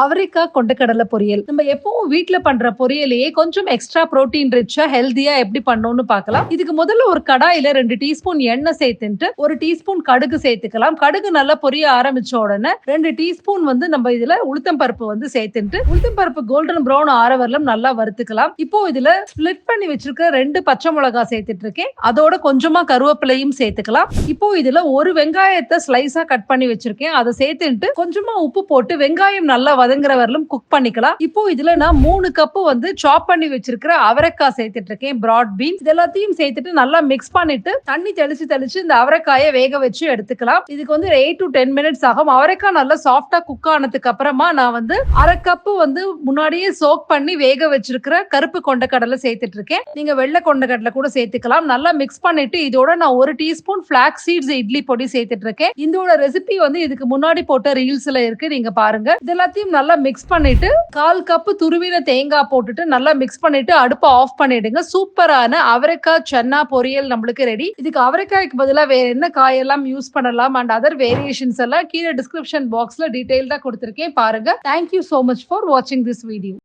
அவரைக்காய் கொண்டைக்கடலை பொரியல். நம்ம எப்பவும் வீட்ல பண்ற பொரியலையே கொஞ்சம் எக்ஸ்ட்ரா புரோட்டீன் ரிச்சா, ஹெல்தியா எப்படி பண்ணணும்னு பார்க்கலாம். இதுக்கு முதல்ல ஒரு கடாயில 2 டீஸ்பூன் எண்ணெய் சேர்த்துட்டு, 1 டீஸ்பூன் கடுகு சேர்த்துக்கலாம். கடுகு நல்லா பொரிய ஆரம்பிச்ச உடனே 2 டீஸ்பூன் நம்ம இதுல உளுத்தம் பருப்பு சேர்த்துட்டு, உளுத்தம் பருப்பு கோல்டன் ப்ரௌன் ஆற வரலும் நல்லா வறுத்துக்கலாம். இப்போ இதுல ஸ்ப்ளிட் பண்ணி வச்சிருக்க 2 பச்சை மிளகாய் சேர்த்துட்டு இருக்கேன். அதோட கொஞ்சமா கருவேப்பிலையும் சேர்த்துக்கலாம். இப்போ இதுல ஒரு வெங்காயத்தை ஸ்லைஸா கட் பண்ணி வச்சிருக்கேன். அதை சேர்த்துட்டு கொஞ்சமா உப்பு போட்டு வெங்காயம் நல்லா வதங்குற வரலும் குக் பண்ணிக்கலாம். இப்போ இதுல நான் 3 கப் சாப் பண்ணி வச்சிருக்கிற அவரைக்காய் சேர்த்துட்டு இருக்கேன். பிராட் பீன்ஸ் இது எல்லாத்தையும் சேர்த்துட்டு நல்லா மிக்ஸ் பண்ணிட்டு தண்ணி தெளிச்சு இந்த அவரைக்காயை வேக வச்சு எடுத்துக்கலாம். இதுக்கு 8 to 10 மினிட்ஸ் ஆகும். அவரைக்காய் நல்லா சாஃப்டா குக் ஆனதுக்கு அப்புறமா நான் அரை கப் முன்னாடியே சோக் பண்ணி வேக வச்சிருக்கிற கருப்பு கொண்டைக்கடலை சேர்த்துட்டு இருக்கேன். நீங்க வெள்ளை கொண்டைக்கடலை கூட சேர்த்துக்கலாம். நல்லா மிக்ஸ் பண்ணிட்டு இதோட நான் 1 டீஸ்பூன் ஃபிளாக்ஸ் சீட்ஸ் இட்லி பொடி சேர்த்துட்டு இருக்கேன். இதோட ரெசிபி இதுக்கு முன்னாடி போட்ட ரீல்ஸ்ல இருக்கு, நீங்க பாருங்க. இது எல்லாத்தையும் நல்லா மிக்ஸ் பண்ணிட்டு 1/4 கப் துருவின தேங்காய் போட்டுட்டு நல்லா மிக்ஸ் பண்ணிட்டு அடுப்பை ஆஃப் பண்ணிடுங்க. சூப்பரான அவரைக்காய் சன்னா பொரியல் நம்மளுக்கு ரெடி. இதுக்கு அவரைக்காய்க்கு பதிலாக வேற என்ன காயெல்லாம் யூஸ் பண்ணலாம் அண்ட் அதர் வேரியேஷன்ஸ் எல்லாம் கீழே டிஸ்கிரிப்ஷன் பாக்ஸ்ல டீடைல்டா கொடுத்திருக்கேன், பாருங்க. Thank you so much for watching this video.